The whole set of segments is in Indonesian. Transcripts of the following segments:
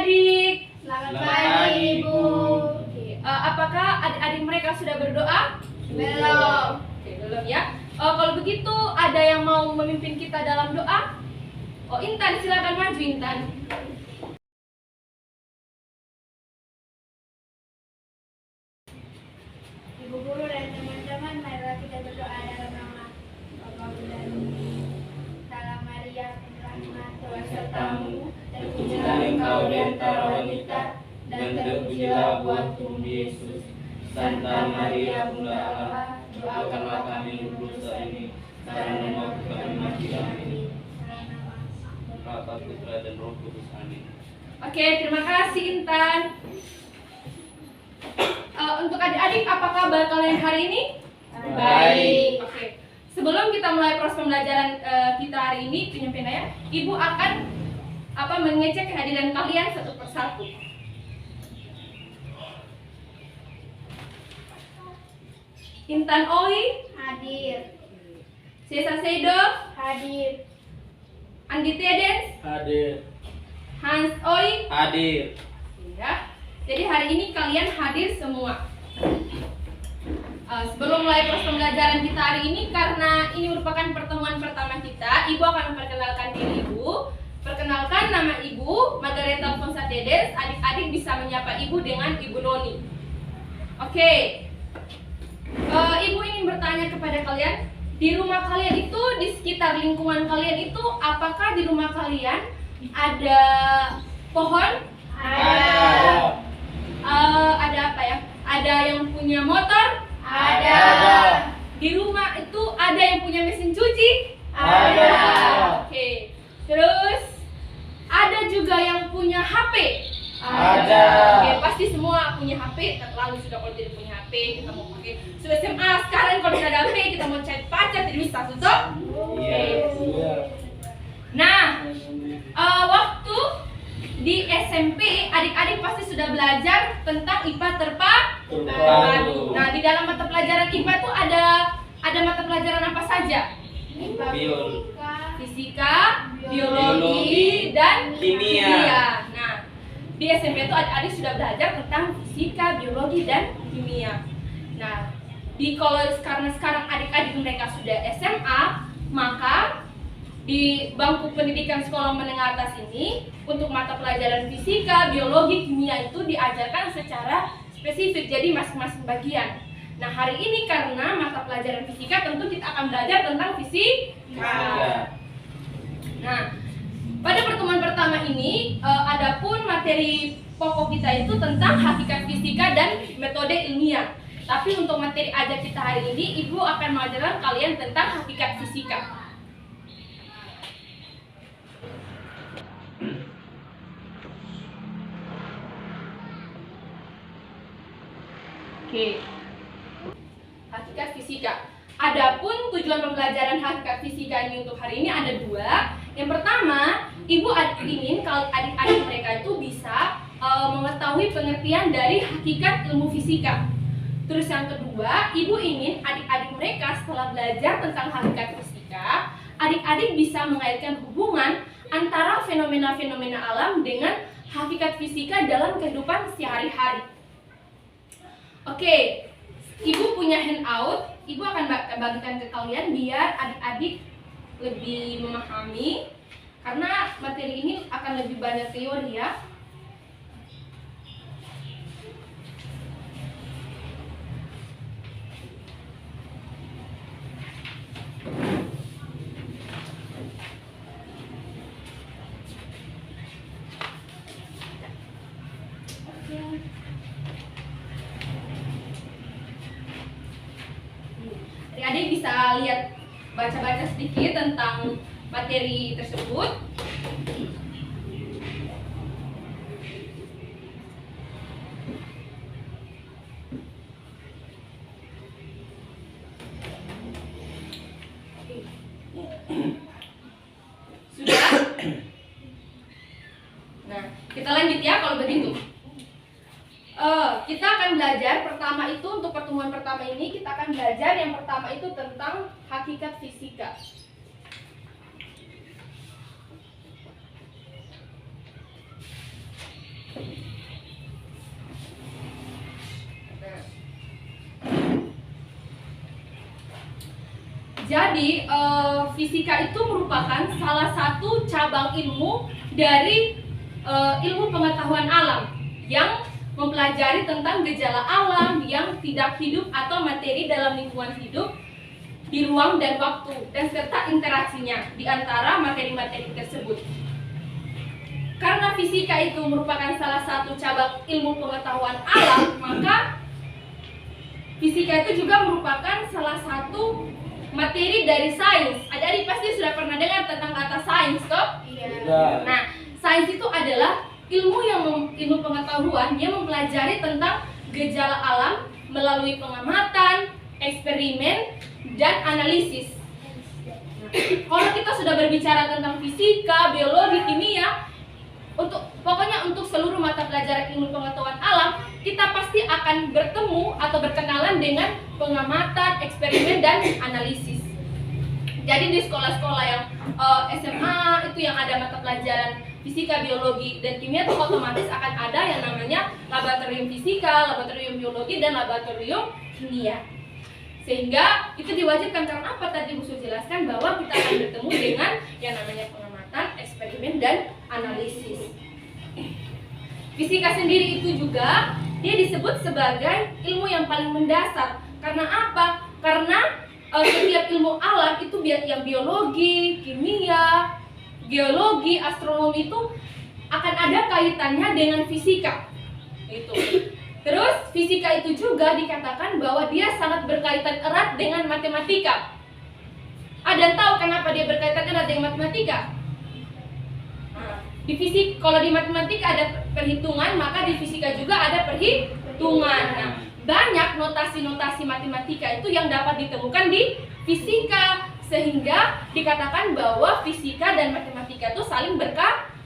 adik-adik. Selamat pagi, Ibu. Apakah adik-adik mereka sudah berdoa? Belum. Belum ya. Kalau begitu ada yang mau memimpin kita dalam doa? Intan, silakan maju Intan. Ibu guru dan teman-teman, marilah kita berdoa dalam nama Bapa dan Salam Maria, penyelamat Tuhan sertamu, terpujilah engkau di antara wanita, dan terpujilah buah tubuh Yesus. Santa Maria, Bunda Allah, doakanlah kami berdosa ini, sekarang dan waktu kami mati. Amin. Bapa, Putra, dan Roh Kudus. Amin. Oke, terima kasih Intan. Untuk adik-adik, apa kabar kalian hari ini? Baik. Oke. Sebelum kita mulai proses pembelajaran kita hari ini, penyampaian ya, Ibu akan mengecek kehadiran kalian satu persatu. Intan Oi Hadir. Sesa Seido, Hadir. Andi Tedens, Hadir. Hans Oi. Hadir. Ya. Jadi hari ini kalian hadir semua. Sebelum mulai proses pembelajaran kita hari ini, karena ini merupakan pertemuan pertama kita, Ibu akan memperkenalkan diri Ibu. Perkenalkan, nama Ibu Margareta Alfonsa Tedes. Adik-adik bisa menyapa Ibu dengan Ibu Noni. Oke. Ibu ingin bertanya kepada kalian, di rumah kalian itu, di sekitar lingkungan kalian itu, apakah di rumah kalian ada pohon? Ada. Ada apa ya? Ada yang punya motor? Ada. Di rumah itu ada yang punya mesin cuci? Ada. Oke. Terus ada juga yang punya HP? Ada. Oke, pasti semua punya HP. Lalu sudah kalau tidak punya HP, kita mau pakai sudah SMA sekarang kalau tidak ada HP kita mau chat pacar tidak bisa, betul? Iya. Nah, waktu di SMP adik-adik pasti sudah belajar tentang IPA terpadu. Nah, di dalam mata pelajaran IPA itu ada mata pelajaran apa saja? Fisika, biologi, dan kimia. Nah, di SMP itu adik-adik sudah belajar tentang fisika, biologi, dan kimia. Nah, karena sekarang adik-adik mereka sudah SMA, maka di bangku pendidikan sekolah menengah atas ini untuk mata pelajaran fisika, biologi, kimia itu diajarkan secara spesifik, jadi masing-masing bagian. Nah, hari ini karena mata pelajaran fisika tentu kita akan belajar tentang fisika. Nah, pada pertemuan pertama ini adapun materi pokok kita itu tentang hakikat fisika dan metode ilmiah. Tapi untuk materi ajar kita hari ini, Ibu akan mengajarkan kalian tentang hakikat fisika. Oke. Hakikat fisika. Adapun tujuan pembelajaran hakikat fisika ini untuk hari ini ada dua. Yang pertama, Ibu ingin kalau adik-adik mereka itu bisa mengetahui pengertian dari hakikat ilmu fisika. Terus yang kedua, Ibu ingin adik-adik mereka setelah belajar tentang hakikat fisika, adik-adik bisa mengaitkan hubungan antara fenomena-fenomena alam dengan hakikat fisika dalam kehidupan sehari-hari. Oke, Ibu punya handout, Ibu akan bagikan ke kalian biar adik-adik lebih memahami, karena materi ini akan lebih banyak teori ya. Adik-adik bisa lihat, baca-baca sedikit tentang materi tersebut. Sudah? Nah, kita lanjut ya kalau begitu. Kita akan belajar pertama itu untuk pertemuan pertama ini kita akan belajar yang pertama itu tentang hakikat fisika. Jadi fisika itu merupakan salah satu cabang ilmu dari ilmu pengetahuan alam yang mempelajari tentang gejala alam yang tidak hidup atau materi dalam lingkungan hidup di ruang dan waktu, dan serta interaksinya di antara materi-materi tersebut. Karena fisika itu merupakan salah satu cabang ilmu pengetahuan alam, maka fisika itu juga merupakan salah satu materi dari sains. Adik-adik pasti sudah pernah dengar tentang kata sains, toh? Iya. Nah, sains itu adalah ilmu pengetahuan yang mempelajari tentang gejala alam melalui pengamatan, eksperimen, dan analisis. Kalau kita sudah berbicara tentang fisika, biologi, kimia, pokoknya untuk seluruh mata pelajaran ilmu pengetahuan alam, kita pasti akan bertemu atau berkenalan dengan pengamatan, eksperimen, dan analisis. Jadi di sekolah-sekolah yang SMA itu yang ada mata pelajaran fisika, biologi, dan kimia itu otomatis akan ada yang namanya laboratorium fisika, laboratorium biologi, dan laboratorium kimia. Sehingga itu diwajibkan karena apa tadi Bu Su jelaskan bahwa kita akan bertemu dengan yang namanya pengamatan, eksperimen, dan analisis. Fisika sendiri itu juga dia disebut sebagai ilmu yang paling mendasar. Karena apa? Karena setiap ilmu alam itu yang biologi, kimia, geologi, astronomi itu akan ada kaitannya dengan fisika. Itu. Terus fisika itu juga dikatakan bahwa dia sangat berkaitan erat dengan matematika. Ada yang tahu kenapa dia berkaitan erat dengan matematika? Nah, kalau di matematika ada perhitungan, maka di fisika juga ada perhitungan. Nah, banyak notasi-notasi matematika itu yang dapat ditemukan di fisika, sehingga dikatakan bahwa fisika dan matematika itu saling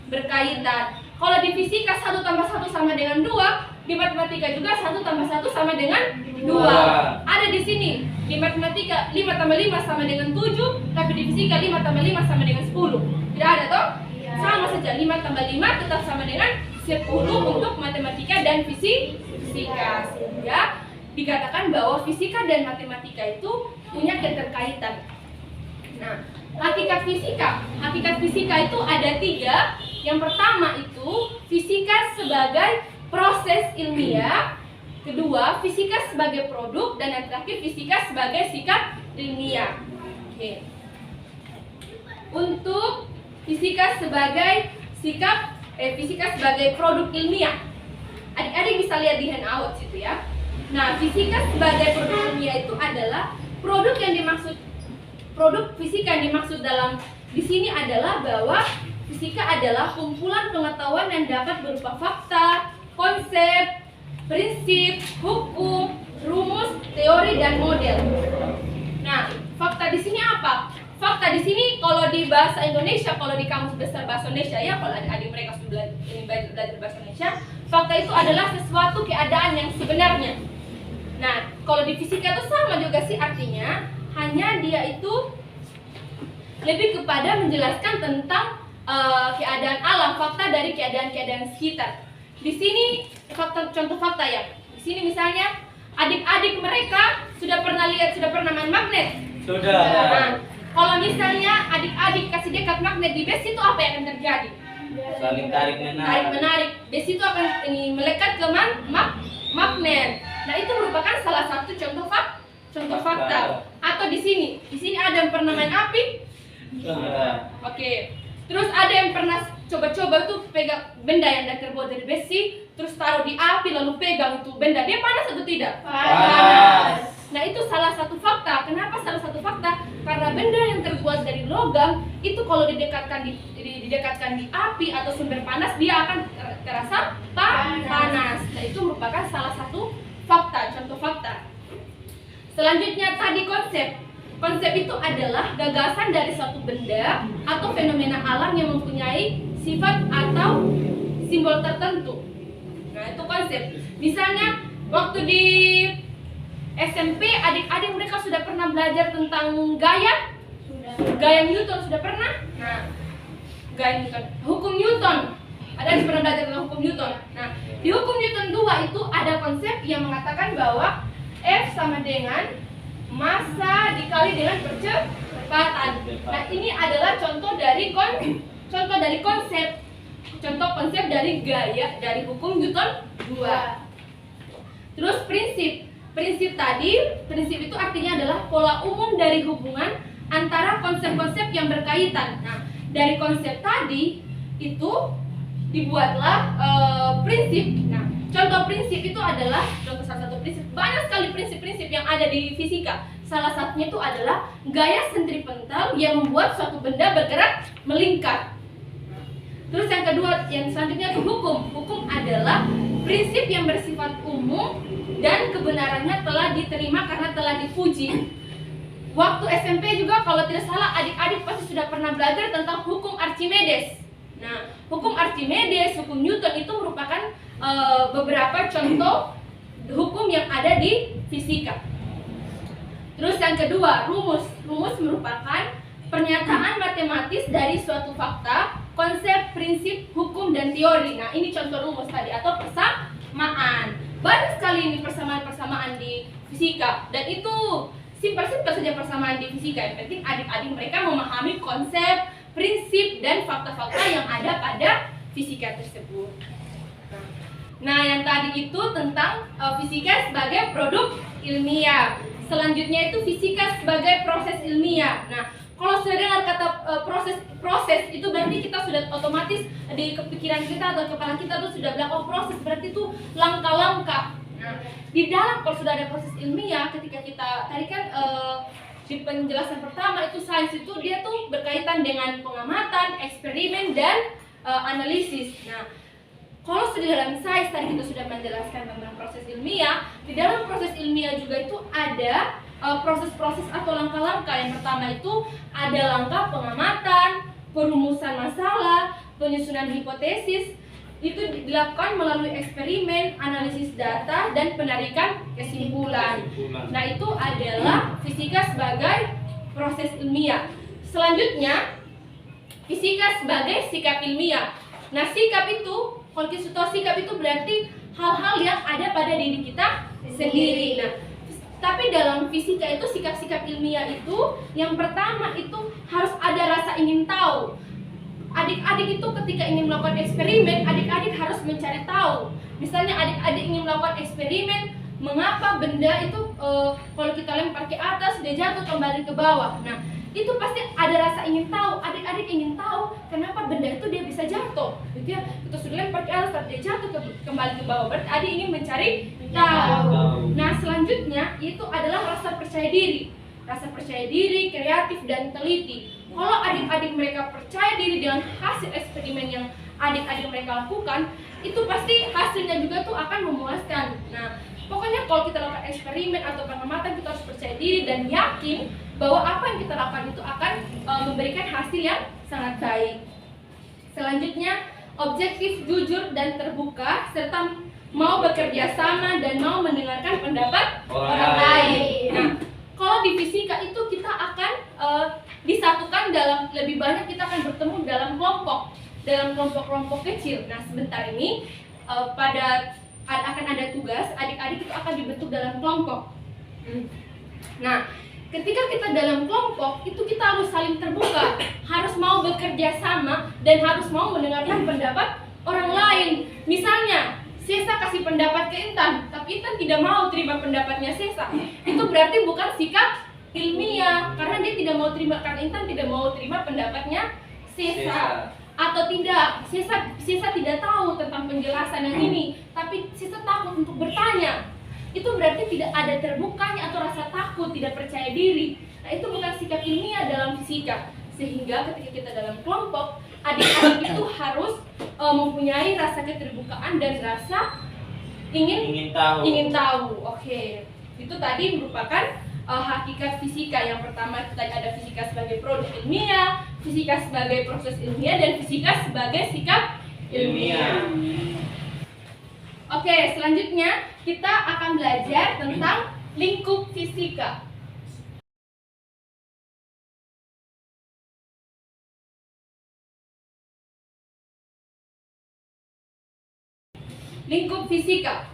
berkaitan. Kalau di fisika 1 tambah 1 sama dengan 2, di matematika juga 1 tambah 1 sama dengan 2. Ada di sini. Di matematika 5 tambah 5 sama dengan 7, tapi di fisika 5 tambah 5 sama dengan 10. Tidak ada toh? Sama saja, 5 tambah 5 tetap sama dengan 10 untuk matematika dan fisika. Sehingga dikatakan bahwa fisika dan matematika itu punya keterkaitan. Nah, hakikat fisika itu ada 3. Yang pertama itu fisika sebagai proses ilmiah, kedua fisika sebagai produk, dan yang terakhir fisika sebagai sikap ilmiah. Oke. Untuk fisika sebagai fisika sebagai produk ilmiah, adik-adik bisa lihat di handout situ ya. Nah, fisika sebagai produk ilmiah itu adalah produk fisika yang dimaksud dalam di sini adalah bahwa fisika adalah kumpulan pengetahuan yang dapat berupa fakta, konsep, prinsip, hukum, rumus, teori, dan model. Nah, fakta di sini apa? Fakta di sini kalau di bahasa Indonesia, kalau di Kamus Besar Bahasa Indonesia ya, kalau adik-adik mereka sudah belajar bahasa Indonesia, fakta itu adalah sesuatu keadaan yang sebenarnya. Nah, kalau di fisika itu sama juga sih artinya, hanya dia itu lebih kepada menjelaskan tentang keadaan alam, fakta dari keadaan-keadaan sekitar. Di sini contoh fakta ya. Di sini misalnya adik-adik mereka sudah pernah main magnet. Sudah. Nah, kalau misalnya adik-adik kasih dekat magnet di besi itu apa yang akan terjadi? Saling tarik menarik. Besi itu akan melekat ke magnet. Nah, itu merupakan salah satu contoh fakta. Atau di sini ada yang pernah main api? Oke. Terus ada yang pernah coba-coba tuh pegang benda yang terbuat dari besi, terus taruh di api lalu pegang itu benda, dia panas atau tidak? Panas. Nah, itu salah satu fakta. Kenapa salah satu fakta? Karena benda yang terbuat dari logam itu kalau didekatkan di api atau sumber panas, dia akan terasa panas. Nah, itu merupakan salah satu fakta, contoh fakta. Selanjutnya tadi konsep. Konsep itu adalah gagasan dari suatu benda atau fenomena alam yang mempunyai sifat atau simbol tertentu. Nah, itu konsep. Misalnya waktu di SMP adik-adik mereka sudah pernah belajar tentang gaya Newton, sudah pernah? Nah, gaya Newton, hukum Newton. Ada yang pernah belajar tentang hukum Newton. Nah, di hukum Newton 2 itu ada konsep yang mengatakan bahwa F sama dengan massa dikali dengan percepatan. Nah, ini adalah contoh dari konsep. Contoh konsep dari gaya dari hukum Newton 2. Terus prinsip itu artinya adalah pola umum dari hubungan antara konsep-konsep yang berkaitan. Nah, dari konsep tadi itu dibuatlah prinsip. Nah, contoh prinsip itu adalah salah satu prinsip. Banyak sekali prinsip-prinsip yang ada di fisika. Salah satunya itu adalah gaya sentripetal yang membuat suatu benda bergerak melingkar. Terus yang selanjutnya itu hukum. Hukum adalah prinsip yang bersifat umum dan kebenarannya telah diterima karena telah dipuji. Waktu SMP juga kalau tidak salah adik-adik pasti sudah pernah belajar tentang hukum Archimedes. Nah, hukum Archimedes, hukum Newton itu merupakan beberapa contoh hukum yang ada di fisika. Terus yang kedua, rumus. Rumus merupakan pernyataan matematis dari suatu fakta, konsep, prinsip, hukum, dan teori. Nah, ini contoh rumus tadi atau persamaan. Banyak sekali ini persamaan-persamaan di fisika, dan itu simpel-simpel saja persamaan di fisika. Yang penting adik-adik mereka memahami konsep, prinsip, dan fakta-fakta yang ada pada fisika tersebut. Nah, yang tadi itu tentang fisika sebagai produk ilmiah. Selanjutnya itu fisika sebagai proses ilmiah. Nah, kalau sudah dengar kata proses itu berarti kita sudah otomatis di kepikiran kita atau kepala kita tuh sudah bilang, oh, proses berarti itu langkah-langkah. Nah, di dalam kalau sudah ada proses ilmiah, ketika kita tadi kan di penjelasan pertama itu sains itu dia tuh berkaitan dengan pengamatan, eksperimen, dan analisis. Nah, kalau sudah dalam sains tadi kita sudah menjelaskan tentang proses ilmiah, di dalam proses ilmiah juga itu ada proses-proses atau langkah-langkah. Yang pertama itu ada langkah pengamatan, perumusan masalah, penyusunan hipotesis. Itu dilakukan melalui eksperimen, analisis data, dan penarikan kesimpulan. Nah, itu adalah fisika sebagai proses ilmiah. Selanjutnya, fisika sebagai sikap ilmiah. Nah, sikap itu, kalau kita tahu sikap itu berarti hal-hal yang ada pada diri kita sendiri. Nah, tapi dalam fisika itu sikap-sikap ilmiah itu yang pertama itu harus ada rasa ingin tahu. Adik-adik itu ketika ingin melakukan eksperimen, adik-adik harus mencari tahu. Misalnya adik-adik ingin melakukan eksperimen, mengapa benda itu kalau kita lempar ke atas dia jatuh kembali ke bawah. Nah, itu pasti ada rasa ingin tahu. Adik-adik ingin tahu kenapa benda itu dia bisa jatuh. Gitu ya. Kita sudah lempar ke atas dia jatuh kembali ke bawah. Berarti adik ingin mencari tahu. Nah, selanjutnya itu adalah rasa percaya diri. Rasa percaya diri, kreatif, dan teliti. Kalau adik-adik mereka percaya diri dengan hasil eksperimen yang adik-adik mereka lakukan, itu pasti hasilnya juga tuh akan memuaskan. Nah, pokoknya kalau kita lakukan eksperimen atau pengamatan, kita harus percaya diri dan yakin bahwa apa yang kita lakukan itu akan memberikan hasil yang sangat baik. Selanjutnya, objektif, jujur, dan terbuka, serta mau bekerja sama dan mau mendengarkan pendapat orang lain. Nah, kalau di fisika itu kita akan disatukan dalam lebih banyak, kita akan bertemu dalam kelompok-kelompok kecil. Nah, sebentar ini akan ada tugas, adik-adik itu akan dibentuk dalam kelompok. Nah, ketika kita dalam kelompok itu kita harus saling terbuka, harus mau bekerja sama dan harus mau mendengarkan pendapat orang lain. Misalnya Sesa kasih pendapat ke Intan, tapi Intan tidak mau terima pendapatnya Sesa. Itu berarti bukan sikap ilmiah, karena dia tidak mau terima, karena Intan tidak mau terima pendapatnya Sesa. Atau tidak, Sesa tidak tahu tentang penjelasan yang ini, tapi Sesa takut untuk bertanya. Itu berarti tidak ada terbukanya atau rasa takut, tidak percaya diri. Nah, itu bukan sikap ilmiah dalam fisika. Sehingga ketika kita dalam kelompok, adik-adik itu harus mempunyai rasa keterbukaan dan rasa ingin tahu. Oke. Itu tadi merupakan hakikat fisika. Yang pertama itu tadi ada fisika sebagai produk ilmiah, fisika sebagai proses ilmiah, dan fisika sebagai sikap ilmiah. Oke, selanjutnya kita akan belajar tentang lingkup fisika. Lingkup fisika.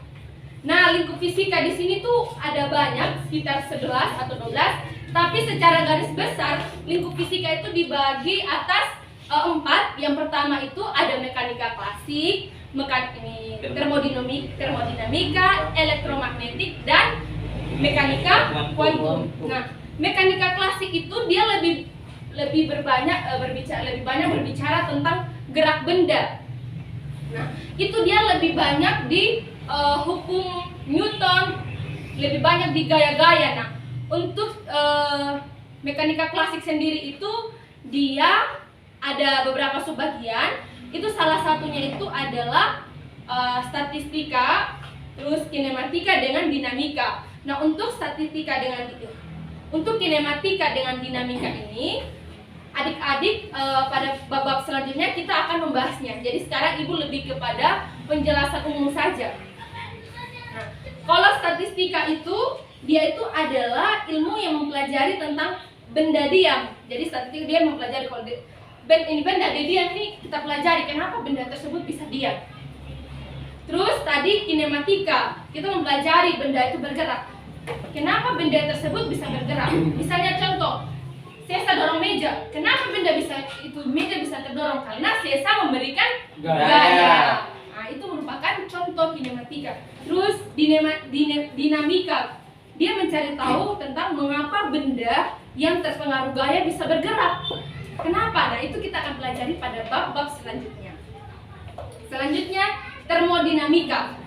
Nah, lingkup fisika di sini tuh ada banyak, sekitar 11 atau 12. Tapi secara garis besar, lingkup fisika itu dibagi atas 4. Yang pertama itu ada mekanika klasik, termodinamika, elektromagnetik, dan mekanika kuantum. Nah, mekanika klasik itu dia lebih berbicara tentang gerak benda. Nah, itu dia lebih banyak di hukum Newton, lebih banyak di gaya-gaya. Nah, untuk mekanika klasik sendiri itu dia ada beberapa subbagian. Itu salah satunya itu adalah statistika, terus kinematika dengan dinamika. Nah, untuk kinematika dengan dinamika ini, adik-adik pada bab selanjutnya kita akan membahasnya. Jadi sekarang ibu lebih kepada penjelasan umum saja. Nah, kalau statistika itu dia itu adalah ilmu yang mempelajari tentang benda diam. Jadi statistika dia mempelajari kalau benda diam ini kita pelajari kenapa benda tersebut bisa diam. Terus tadi kinematika, kita mempelajari benda itu bergerak. Kenapa benda tersebut bisa bergerak? Misalnya contoh, sesa dorong meja. Kenapa meja bisa terdorong? Karena sesa memberikan gaya. Nah, itu merupakan contoh kinematika. Terus dinamika, dia mencari tahu tentang mengapa benda yang terpengaruh gaya bisa bergerak. Kenapa? Nah, itu kita akan pelajari pada bab-bab selanjutnya. Selanjutnya, termodinamika.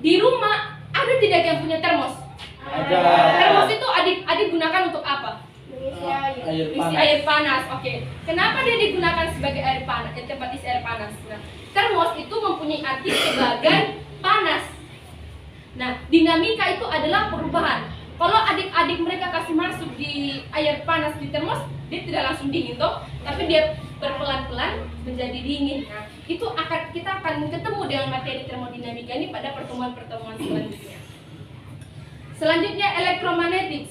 Di rumah ada tidak yang punya termos? Ada. Termos itu adik gunakan untuk apa? Isi air panas. Oke. Kenapa dia digunakan sebagai air panas? Tempat isi air panas. Nah, termos itu mempunyai arti sebagai panas. Nah, dinamika itu adalah perubahan. Kalau adik-adik mereka kasih masuk di air panas di termos, dia tidak langsung dingin toh, tapi dia berpelan-pelan menjadi dingin. Nah, itu kita akan ketemu dengan materi termodinamika ini pada pertemuan-pertemuan selanjutnya. Selanjutnya elektromagnetik.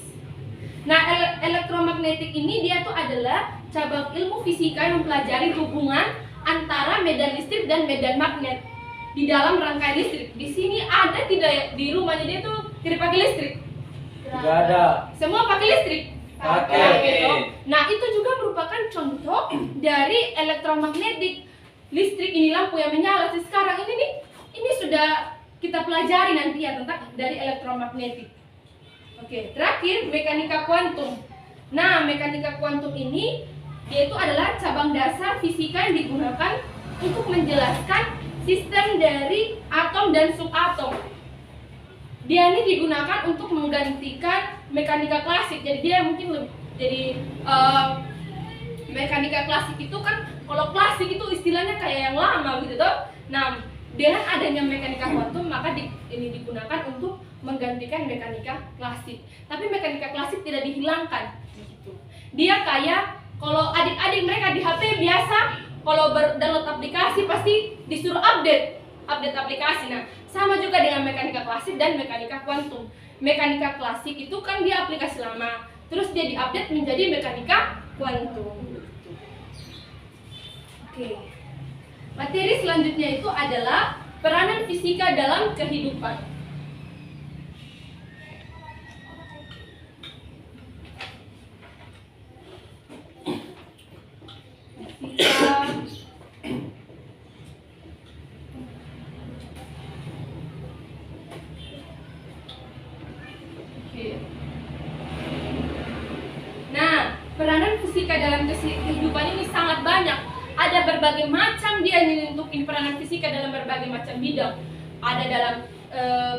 Nah, elektromagnetik ini dia tuh adalah cabang ilmu fisika yang mempelajari hubungan antara medan listrik dan medan magnet di dalam rangkaian listrik. Di sini ada tidak di rumahnya dia tuh tidak pakai listrik? Tidak ada. Semua pakai listrik? Pakai. Nah, itu juga merupakan contoh dari elektromagnetik. Listrik ini lampu yang menyala sekarang ini nih, ini sudah kita pelajari nanti ya tentang dari elektromagnetik. Oke, terakhir mekanika kuantum. Nah, mekanika kuantum ini dia itu adalah cabang dasar fisika yang digunakan untuk menjelaskan sistem dari atom dan subatom. Dia ini digunakan untuk menggantikan mekanika klasik. Jadi dia mungkin mekanika klasik itu kan, kalau klasik itu istilahnya kayak yang lama gitu toh. Nah, dengan adanya mekanika kuantum maka ini digunakan untuk menggantikan mekanika klasik. Tapi mekanika klasik tidak dihilangkan gitu. Dia kayak kalau adik-adik mereka di HP biasa kalau download aplikasi pasti disuruh update aplikasi. Nah, sama juga dengan mekanika klasik dan mekanika kuantum. Mekanika klasik itu kan dia aplikasi lama, terus dia diupdate menjadi mekanika kuantum. Oke. Materi selanjutnya itu adalah peranan fisika dalam kehidupan. Nah, peranan fisika dalam kehidupan ini sangat banyak. Ada berbagai macam dia menentukan peranan fisika dalam berbagai macam bidang. Ada dalam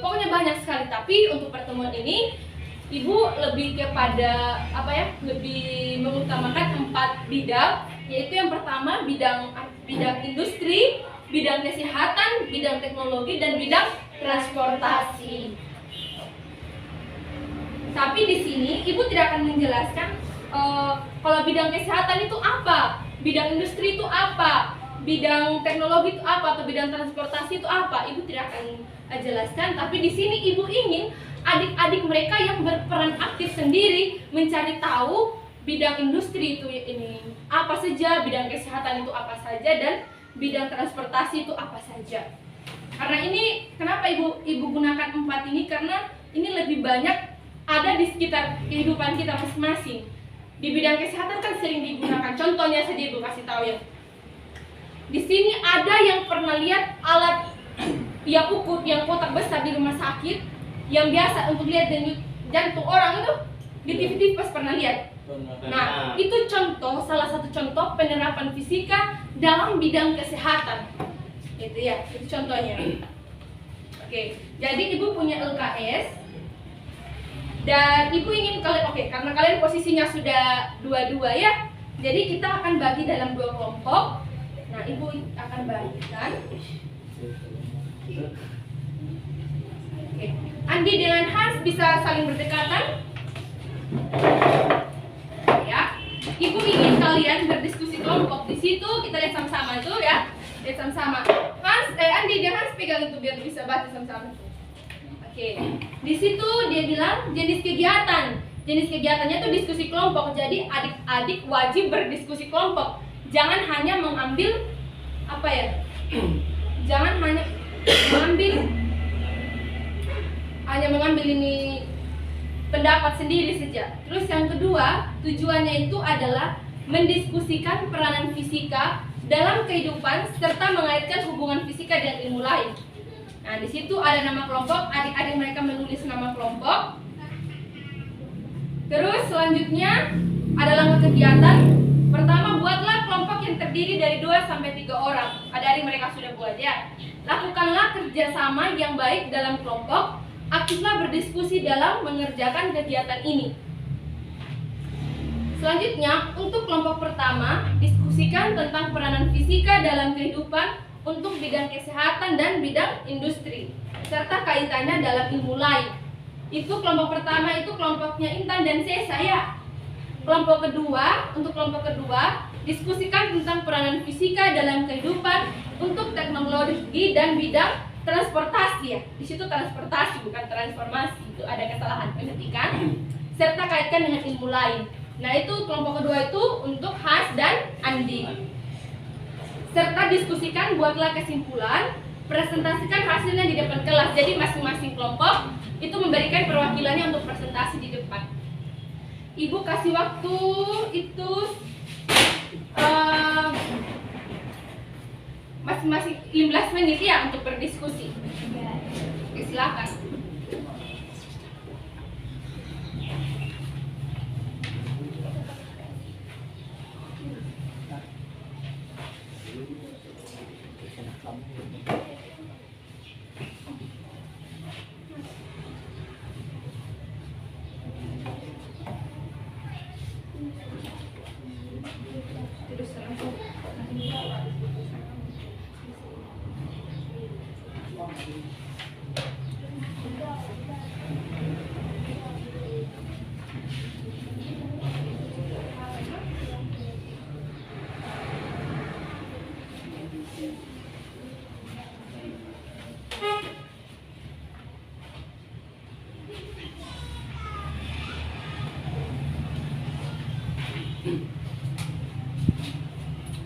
pokoknya banyak sekali. Tapi untuk pertemuan ini Ibu lebih kepada lebih mengutamakan 4 bidang, yaitu yang pertama bidang industri, bidang kesehatan, bidang teknologi, dan bidang transportasi. Tapi di sini Ibu tidak akan menjelaskan kalau bidang kesehatan itu apa, bidang industri itu apa, bidang teknologi itu apa, atau bidang transportasi itu apa. Ibu tidak akan jelaskan. Tapi di sini Ibu ingin adik-adik mereka yang berperan aktif sendiri mencari tahu bidang industri itu ini apa saja, bidang kesehatan itu apa saja, dan bidang transportasi itu apa saja. Karena ini kenapa ibu gunakan 4 ini, karena ini lebih banyak ada di sekitar kehidupan kita masing-masing. Di bidang kesehatan kan sering digunakan. Contohnya saja ibu kasih tahu ya. Di sini ada yang pernah lihat alat yang ukur yang kotak besar di rumah sakit yang biasa untuk lihat denyut jantung orang itu, di TV pas pernah lihat. Nah, itu salah satu contoh penerapan fisika dalam bidang kesehatan. Itu ya, itu contohnya. Oke, jadi ibu punya LKS dan ibu ingin karena kalian posisinya sudah dua-dua ya. Jadi kita akan bagi dalam 2 kelompok. Nah, ibu akan bagikan. Oke. Andi dengan Hans bisa saling berdekatan. Ya. Ibu ingin kalian berdiskusi kelompok. Di situ kita lihat sama-sama itu ya. Lihat sama-sama. Andi dan Hans pegang itu biar bisa baca sama-sama. Oke. Di situ dia bilang jenis kegiatan. Jenis kegiatannya itu diskusi kelompok. Jadi adik-adik wajib berdiskusi kelompok. Jangan hanya mengambil Jangan hanya mengambil ini pendapat sendiri saja. Terus yang kedua, tujuannya itu adalah mendiskusikan peranan fisika dalam kehidupan serta mengaitkan hubungan fisika dengan ilmu lain. Nah, di situ ada nama kelompok, adik-adik mereka menulis nama kelompok. Terus selanjutnya ada langkah kegiatan. Pertama, buatlah kelompok yang terdiri dari 2 sampai 3 orang. Adik-adik mereka sudah buat ya. Lakukanlah kerjasama yang baik dalam kelompok. Aktiflah berdiskusi dalam mengerjakan kegiatan ini. Selanjutnya, untuk kelompok pertama, diskusikan tentang peranan fisika dalam kehidupan untuk bidang kesehatan dan bidang industri, serta kaitannya dalam ilmu lain. Itu kelompok pertama, itu kelompoknya Intan dan Sesa ya. Untuk kelompok kedua, diskusikan tentang peranan fisika dalam kehidupan untuk teknologi dan bidang transportasi ya. Di situ transportasi bukan transformasi, itu ada kesalahan penetikan, serta kaitkan dengan ilmu lain. Nah, itu kelompok kedua itu untuk Has dan Andi. Serta diskusikan, buatlah kesimpulan, presentasikan hasilnya di depan kelas. Jadi masing-masing kelompok itu memberikan perwakilannya untuk presentasi di depan. Ibu kasih waktu itu masing-masing 15 menit ya untuk berdiskusi. Oke, silakan.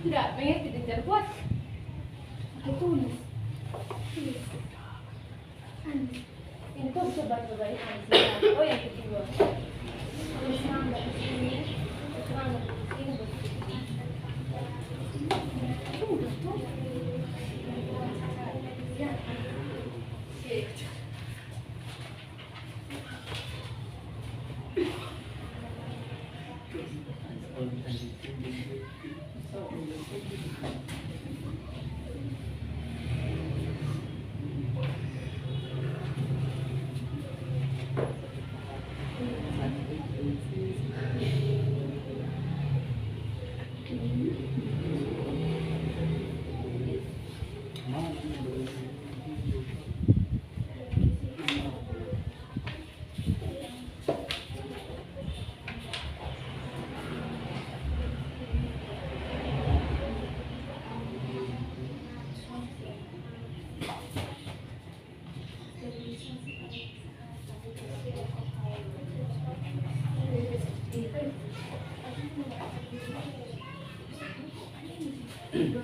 Tidak, pengen tidak buat. Pakai tulis. Ini kok bisa baca-baca ini. Oh, yang kedua. Tulis nama di sini. Nama di sini. Udah tuh. Ya. Oke.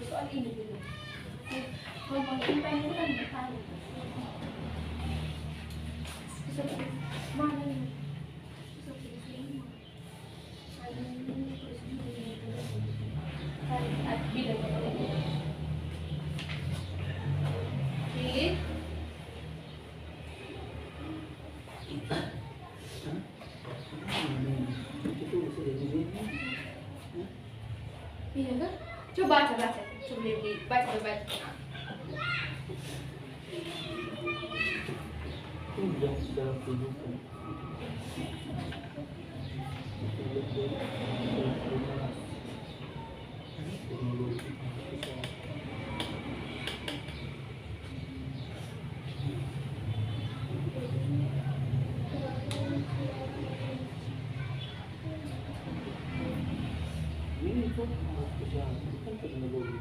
Soal ini dulu. Kelompok IPA itu kan bertahu. Mana ini? Iya kan? Coba baca. Coba dibaca. Dalam kehidupan. Ini tuh kerjaan kan teknologi.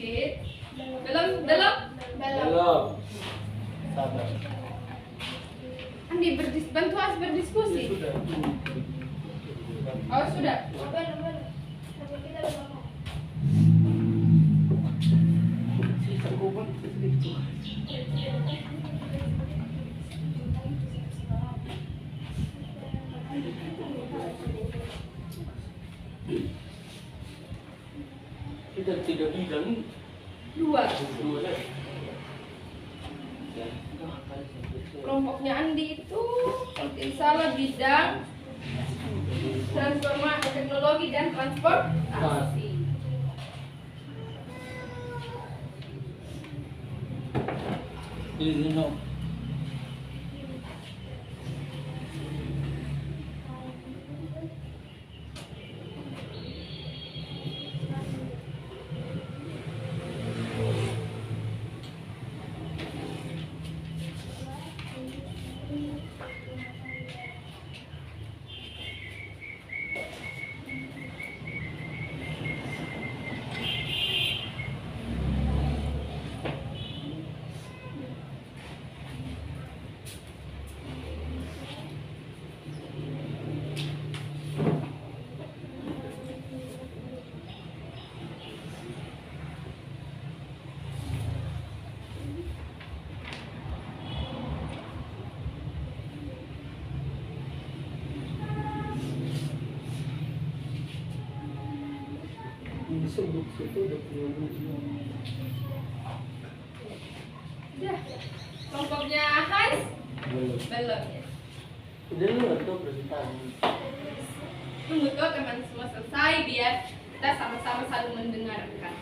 Oke. Dalam. Belum. Sabar. Andi bantu As berdiskusi. Sudah. Oh sudah. Benar. Tapi kita udah ngomong. Sisa kubur sedikit. Kita tidak bidang Dua. dua lagi. Kelompoknya Andi itu salah bidang transformasi teknologi dan transportasi. Ini no. Sebut situ udah punya. Ya. Kelompoknya Hans Belum. belum ya. Udah lu atau presentasi? Tunggu tuh teman semua selesai biar kita sama-sama saling mendengarkan.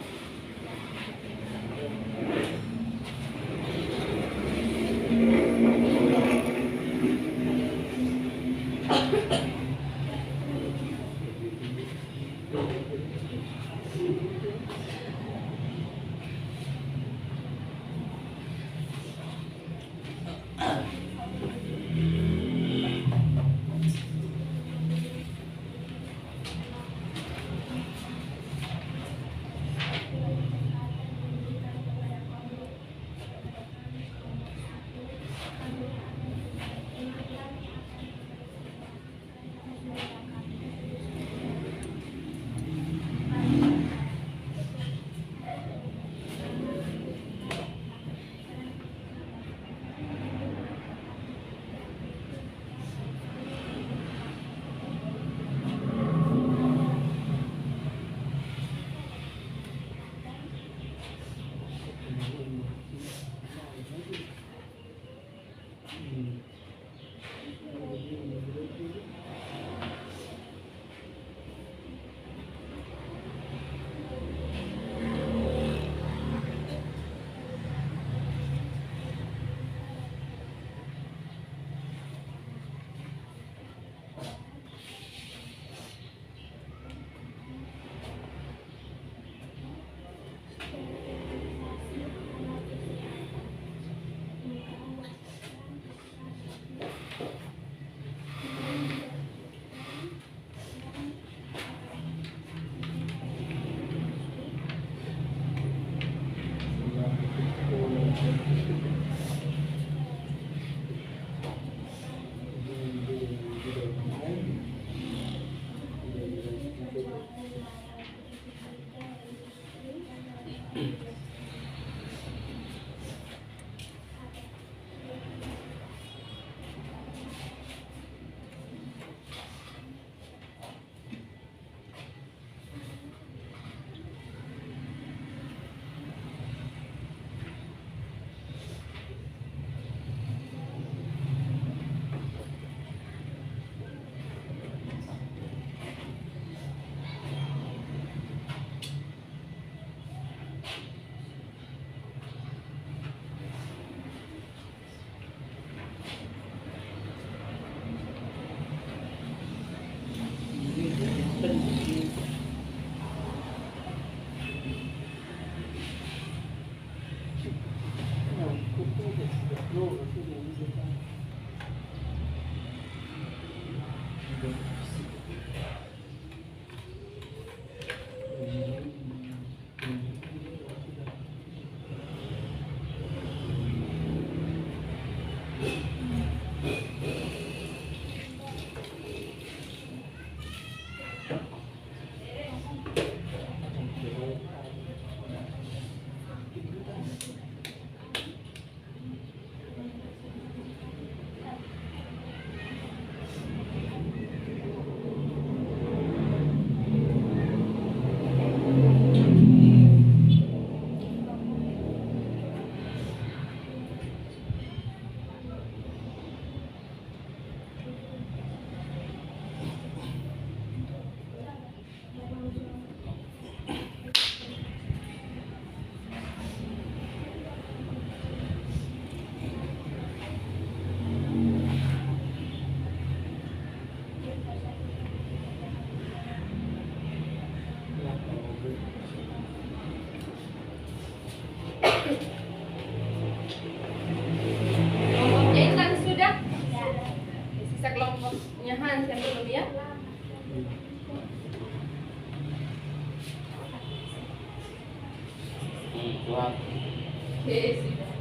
Wah, Oke, sudah.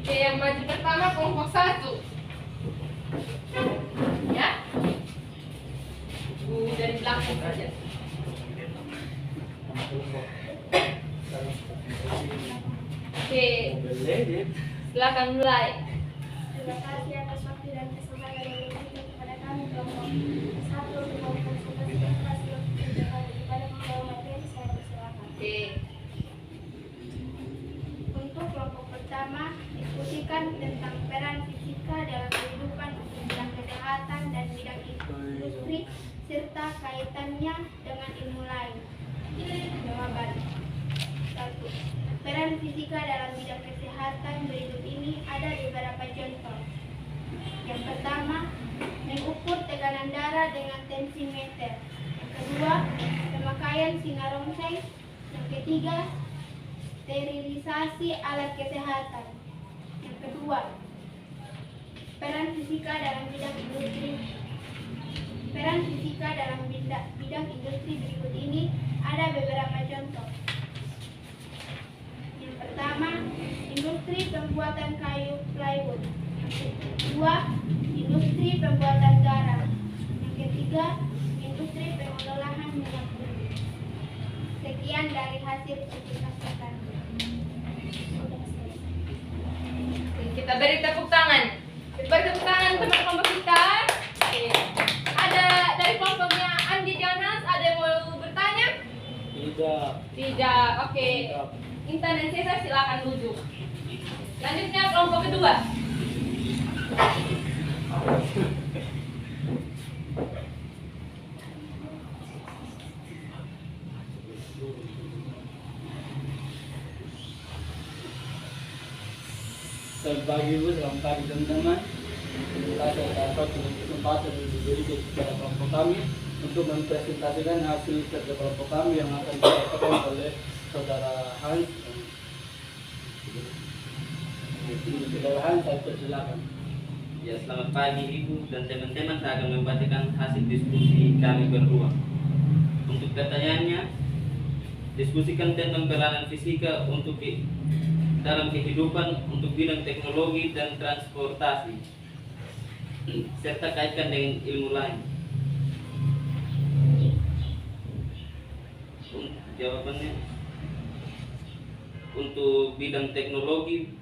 Oke, yang maju pertama kelompok 1. Ya. Dari belakang saja. Oke, silakan mulai. Terima kasih atas waktu dan kesempatan yang diberikan kepada kami kelompok 1 untuk mempresentasikan hasil kerja kami kepada pembawa materi. Saya persilakan. Oke. Untuk kelompok pertama, diskusikan tentang peran fisika dalam kehidupan bidang kesehatan dan bidang industri serta kaitannya dengan ilmu lain. Jawaban. 1. Peran fisika dalam bidang kesehatan berikut ini ada beberapa contoh. Yang pertama, mengukur tekanan darah dengan tensimeter. Yang kedua, pemakaian sinar rongseng. Yang ketiga, sterilisasi alat kesehatan. Yang kedua, peran fisika dalam bidang industri. Peran fisika dalam bidang industri berikut ini ada beberapa contoh. Yang pertama, industri pembuatan kayu plywood. Yang kedua, industri pembuatan garam. Yang ketiga, industri pengolahan minyak bumi. Sekian dari hasil publikasikan. Sudah selesai. Oke, kita beri tepuk tangan. Beri tepuk tangan teman kelompok kita. Oke. Ada dari kelompoknya Andi Janas, ada yang mau bertanya? Tidak. Tidak. Oke. Intan dan Cesar silakan duduk. Selanjutnya kelompok kedua. Selamat pagi Bu, selamat pagi teman-teman. Saya dapat kesempatan yang diberikan kepada kelompok kami untuk mempresentasikan hasil kerja kelompok kami yang akan dilakukan oleh Saudara Hans. Saudara Hans, saya persilakan. ya selamat pagi Ibu dan teman-teman. Saya akan membacakan hasil diskusi kami berdua. Untuk pertanyaannya, diskusikan tentang peranan fisika dalam kehidupan untuk bidang teknologi dan transportasi, serta kaitkan dengan ilmu lain. Jawabannya, untuk bidang teknologi,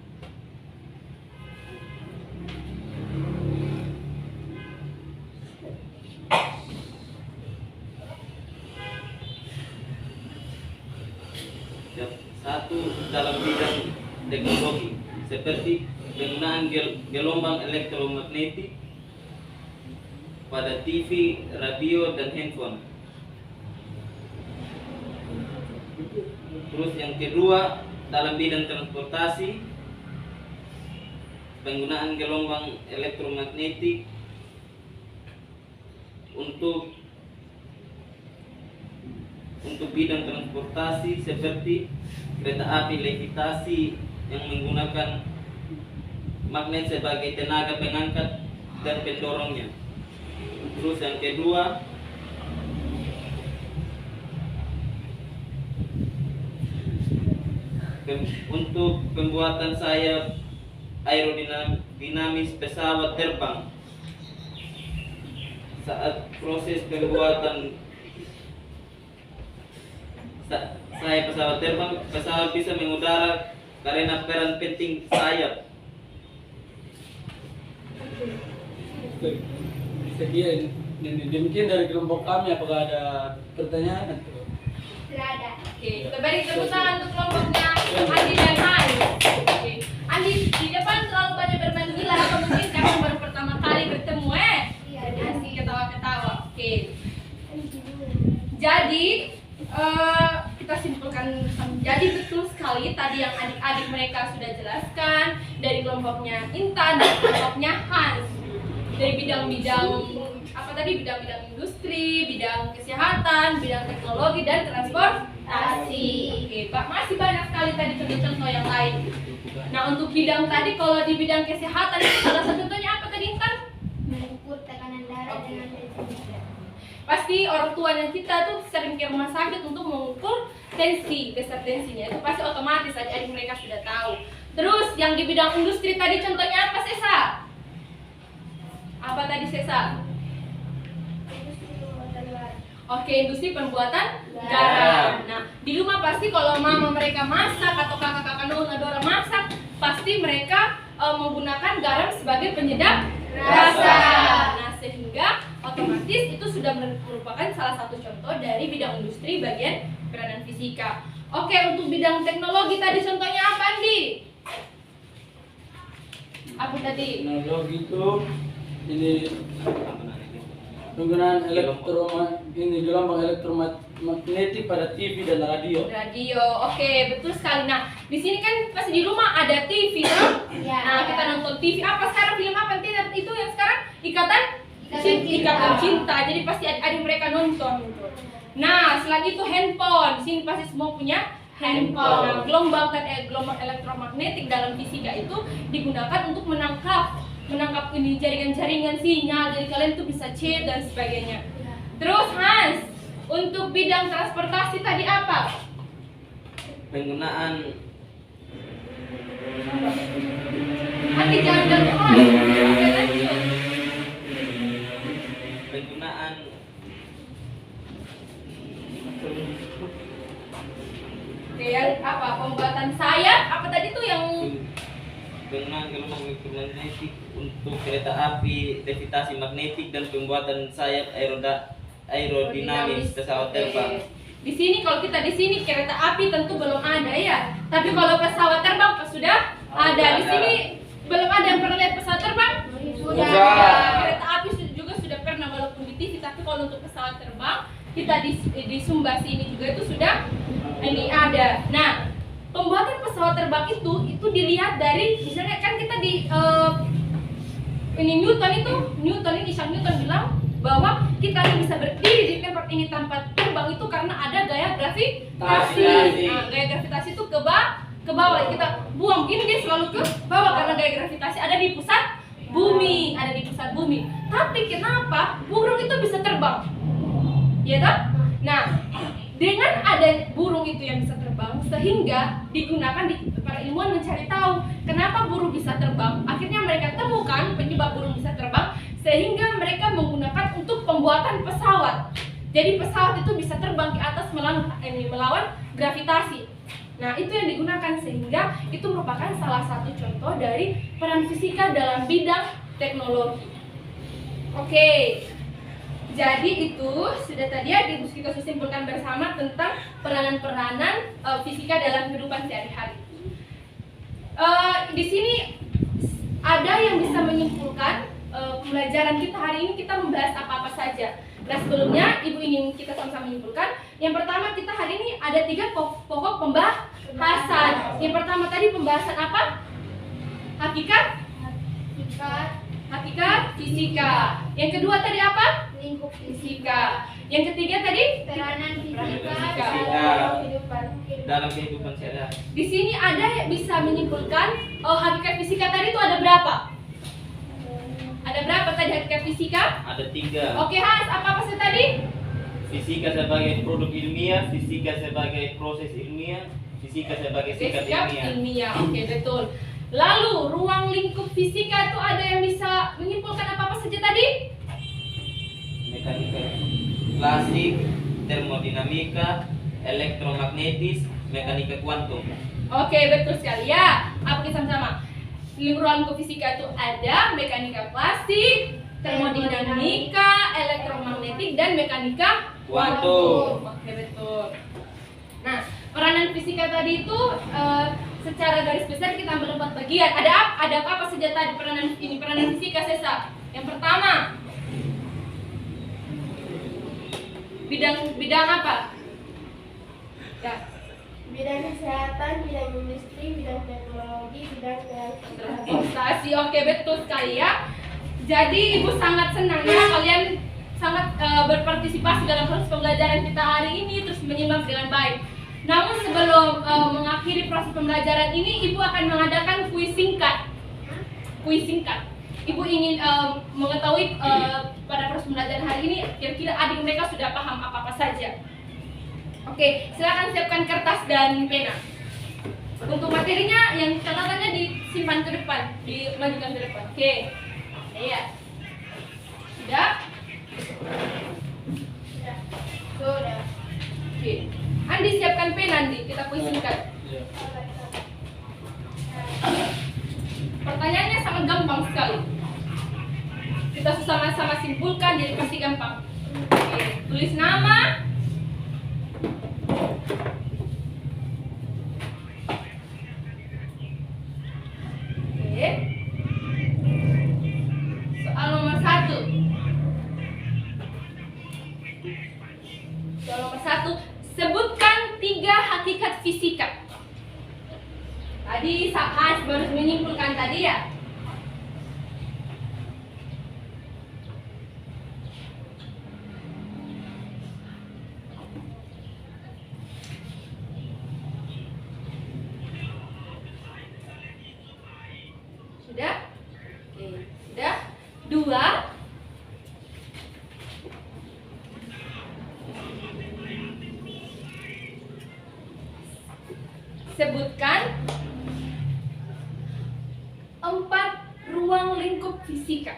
satu, dalam bidang teknologi seperti penggunaan gelombang elektromagnetik pada TV, radio, dan handphone. Terus yang kedua, dalam bidang transportasi, penggunaan gelombang elektromagnetik untuk bidang transportasi seperti kereta api levitasi yang menggunakan magnet sebagai tenaga pengangkat dan pendorongnya. Terus yang kedua, untuk pembuatan sayap aerodinamis pesawat terbang. Saat proses pembuatan sayap pesawat terbang, pesawat bisa mengudara karena peran penting sayap. Sekian demikian dari kelompok kami. Apakah ada pertanyaan? Tidak ada. Oke, kita beri tepuk tangan untuk kelompoknya Andi dan Hans. Oke. Andi di depan terlalu banyak bermain gila, atau mungkin karena baru pertama kali bertemu Iya, jadi asik ketawa-ketawa. Oke. Jadi kita simpulkan bersama. Jadi betul sekali tadi yang adik-adik mereka sudah jelaskan dari kelompoknya Intan dan kelompoknya Hans. Dari bidang-bidang apa tadi, bidang-bidang industri, bidang kesehatan, bidang teknologi dan transportasi. Oke, Pak, masih banyak sekali tadi contoh-contoh yang lain. Nah, untuk bidang tadi, kalau di bidang kesehatan itu salah satu contohnya apa tadi, Intan? Mengukur tekanan darah dengan tensimeter. pasti orang tuanya kita tuh sering ke rumah sakit untuk mengukur tensi, tesar tensinya. Itu pasti otomatis adik-adik mereka sudah tahu. Terus yang di bidang industri tadi contohnya apa, Sesa? Apa tadi, Sesa? Oke, industri pembuatan garam. Nah, di rumah pasti kalau mama mereka masak atau kakak-kakak nona orang masak, pasti mereka menggunakan garam sebagai penyedap rasa. Nah, sehingga otomatis itu sudah merupakan salah satu contoh dari bidang industri bagian peranan fisika. Oke, untuk bidang teknologi tadi contohnya apa, Andi? Apa tadi? Teknologi itu ini penggunaan gelombang elektromagnetik pada TV dan radio. Radio, oke, betul sekali. Nah, di sini kan pasti di rumah ada TV, kan? Ya, Nah, kita nonton TV. Apa sekarang film apa itu yang sekarang ikatan cinta. Jadi pasti adik-adik mereka nonton. Gitu. Nah, selain itu handphone. Sini pasti semua punya handphone. Nah, gelombang elektromagnetik dalam fisika itu digunakan untuk menangkap ini jaringan-jaringan sinyal. Jadi kalian tuh bisa chat dan sebagainya. Terus Hans, untuk bidang transportasi tadi apa? Penggunaan Nanti jangan penggunaan yang apa? Pembuatan sayap apa tadi tuh yang penggunaan gelombang elektromagnetik untuk kereta api, levitasi magnetik dan pembuatan sayap aerodinamis pesawat terbang. Di sini kalau kita di sini kereta api tentu belum ada ya. Tapi kalau pesawat terbang sudah ada. Di sini belum ada yang pernah lihat pesawat terbang? Sudah. Kereta api juga sudah pernah walaupun di TV. Tapi kalau untuk pesawat terbang kita di Sumba sini juga itu sudah ini ada. Nah, pembuatan pesawat terbang itu dilihat dari misalnya kan kita di Isaac Newton bilang bahwa kita bisa berdiri di tempat ini tanpa terbang itu karena ada gaya gravitasi. Nah, gaya gravitasi itu ke bawah. Kita buang ini dia selalu ke bawah karena gaya gravitasi ada di pusat bumi, Tapi kenapa burung itu bisa terbang? Ya kan? Nah, dengan ada burung itu yang bisa terbang sehingga digunakan para ilmuwan mencari tahu kenapa burung bisa terbang. Akhirnya mereka temukan penyebab burung bisa terbang sehingga mereka menggunakan untuk pembuatan pesawat. Jadi pesawat itu bisa terbang ke atas melawan gravitasi. Nah, itu yang digunakan sehingga itu merupakan salah satu contoh dari peran fisika dalam bidang teknologi. Oke. Jadi itu sudah tadi ya kita simpulkan bersama tentang peranan-peranan fisika dalam kehidupan sehari-hari. Di sini ada yang bisa menyimpulkan pembelajaran kita hari ini kita membahas apa-apa saja. Nah, sebelumnya Ibu ingin kita sama-sama menyimpulkan. Yang pertama kita hari ini ada 3 pokok pembahasan. Yang pertama tadi pembahasan apa? Hakikat fisika. Yang kedua tadi apa? Lingkup Fisika. Yang ketiga tadi peranan fisika dalam kehidupan sehari-hari. di sini ada yang bisa menyimpulkan hakikat fisika tadi itu ada berapa? Ada berapa tadi hakikat fisika? Ada 3. Oke, Hans, apa sih tadi? Fisika sebagai produk ilmiah, fisika sebagai proses ilmiah, fisika sebagai sikap ilmiah. Oke, betul. Lalu ruang lingkup fisika itu ada yang bisa menyimpulkan apa saja tadi? Mekanika klasik, termodinamika, elektromagnetis, mekanika kuantum. Oke, betul sekali ya. Apa kita sama-sama? Ruang lingkup fisika itu ada mekanika klasik, termodinamika, elektromagnetik, dan mekanika kuantum. Oke, betul. Nah, peranan fisika tadi itu secara garis besar kita ambil 4 bagian. Ada apa saja tadi peranan fisika, Sesa? Yang pertama, bidang apa? Ya. bidang kesehatan, bidang industri, bidang teknologi, bidang Transportasi. Oke, betul sekali ya. Jadi Ibu sangat senang ya kalian sangat berpartisipasi dalam proses pembelajaran kita hari ini, terus menyimak dengan baik. Namun sebelum mengakhiri proses pembelajaran ini, Ibu akan mengadakan kuis singkat. Ibu ingin mengetahui pada proses pembelajaran hari ini kira-kira adik mereka sudah paham apa-apa saja. Oke, silakan siapkan kertas dan pena. Untuk materinya yang catatannya disimpan ke depan, dimajukan ke depan. Oke. Iya. Sudah? Sudah. Oke. Andi siapkan pena, Andi. Kita pusingkan. Iya. Pertanyaannya sangat gampang sekali. Kita sama-sama simpulkan, jadi pasti gampang. Oke. Tulis nama. Oke. Soal nomor 1. Soal nomor 1, sebutkan 3 hakikat fisika. Tadi Mas baru menyimpulkan tadi ya. Sudah? Oke, sudah. 2. Sebutkan 4 ruang lingkup fisika.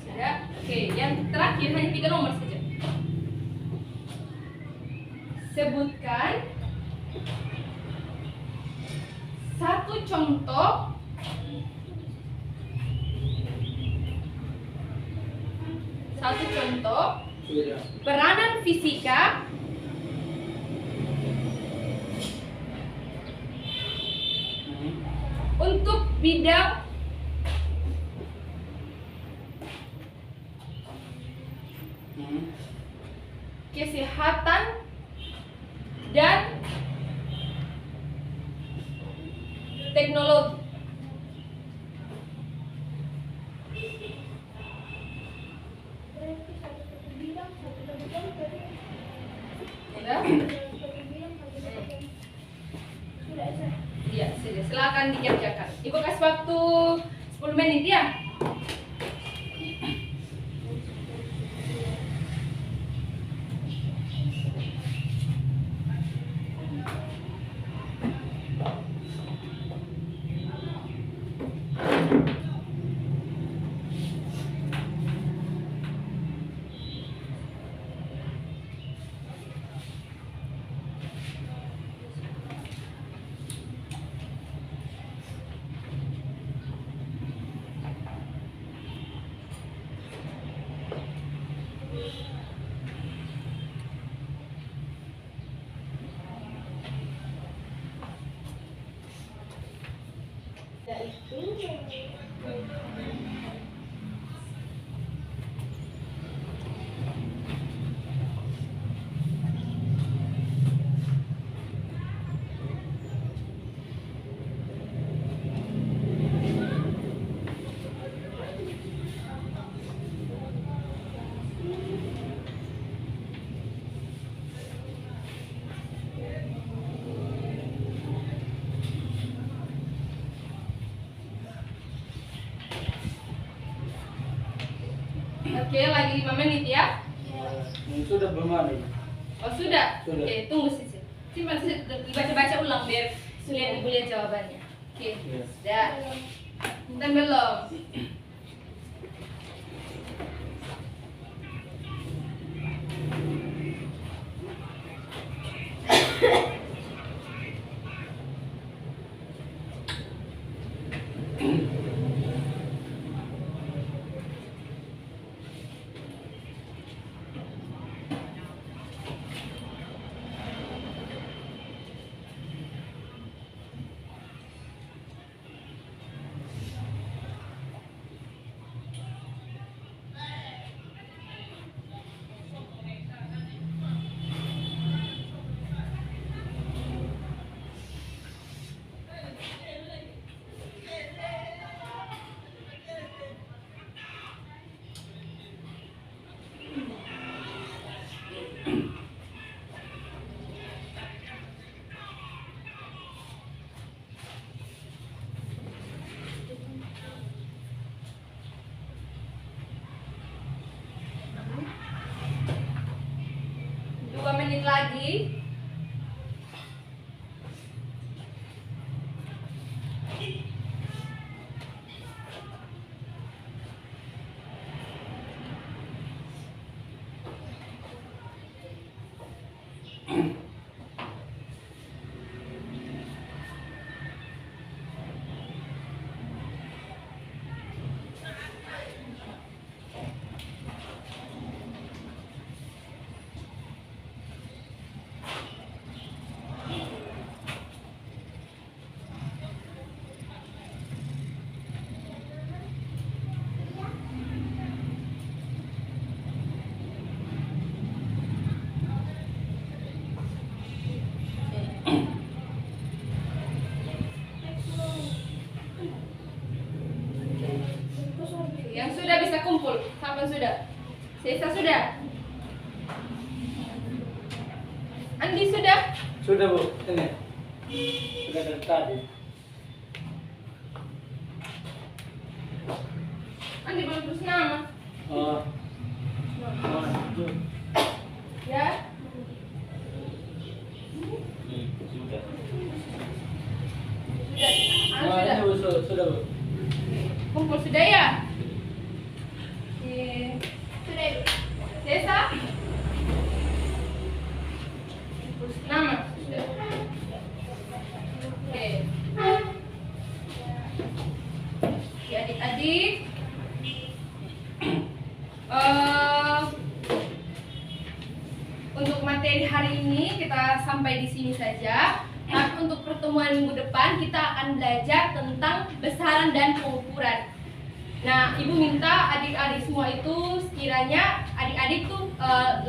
Sudah? Oke, yang terakhir hanya 3 nomor saja. Sebutkan 1 contoh Sudah. peranan fisika untuk bidang kesehatan dan teknologi. Sudah? Iya, sudah. Silakan dikerjakan. Ibu kasih waktu 10 menit ya. Oke, lagi 5 menit ya. Sudah belum ada. Oh, sudah? Sudah. Oke, tunggu sih. Simpan sih, dibaca-baca ulang biar sulit ibu lihat jawabannya. Oke, Iya. sudah. Bentar belum. 2 menit lagi. Yang sudah bisa kumpul, kapan sudah? Sesa sudah? Andi sudah? Sudah Bu, ini. Sudah dari tadi. Andi belum terus nama. Oh, Ya? Sudah. Sudah. Andi ini sudah? Bu, sudah Bu. Kumpul sudah ya? Sudah Ibu. Sesa? Kumpul nama? Sudah. Oke. Ya adik-adik. Untuk materi hari ini kita sampai di sini saja. Tapi untuk pertemuan minggu depan kita akan belajar tentang besaran dan pengukuran. Nah, Ibu minta adik-adik semua itu sekiranya adik-adik tuh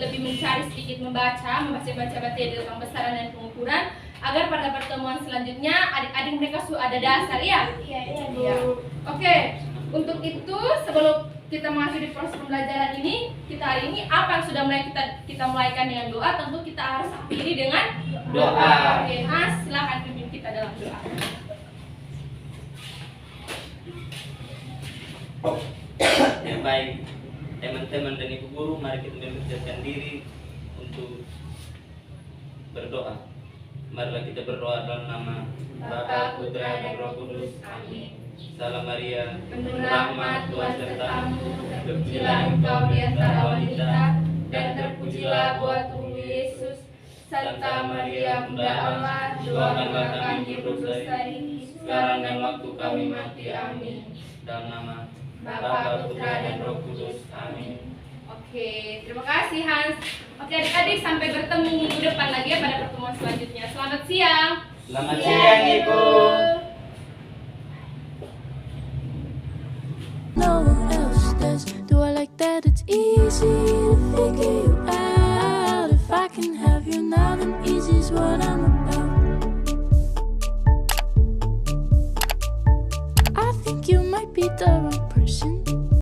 lebih mencari sedikit membaca materi tentang besaran dan pengukuran agar pada pertemuan selanjutnya adik-adik mereka sudah ada dasar ya. Iya, Bu. Ya. Oke, untuk itu sebelum kita masuk di proses pembelajaran ini, kita hari ini apa yang sudah mulai kita mulaikan dengan doa, tentu kita harus akhiri dengan Doa. Oke, Mas, silakan pimpin kita dalam doa. Ya baik, teman-teman dan ibu guru, mari kita mempersiapkan diri untuk berdoa. Marilah kita berdoa dalam nama Bapa, Putra, dan Roh Kudus. Amin. Salam Maria, Penuh rahmat Tuhan sertamu, terpujilah engkau di antara wanita, dan terpujilah buah tubuh Yesus. Santa Maria, Bunda Allah, doakanlah kami berdosa ini, sekarang dan waktu kami mati. Amin. dalam nama Bapa, Putra, dan Roh Kudus. Amin. Oke, terima kasih Hans. Oke adik-adik, sampai bertemu minggu depan lagi ya pada pertemuan selanjutnya. Selamat siang. Selamat siang Ibu.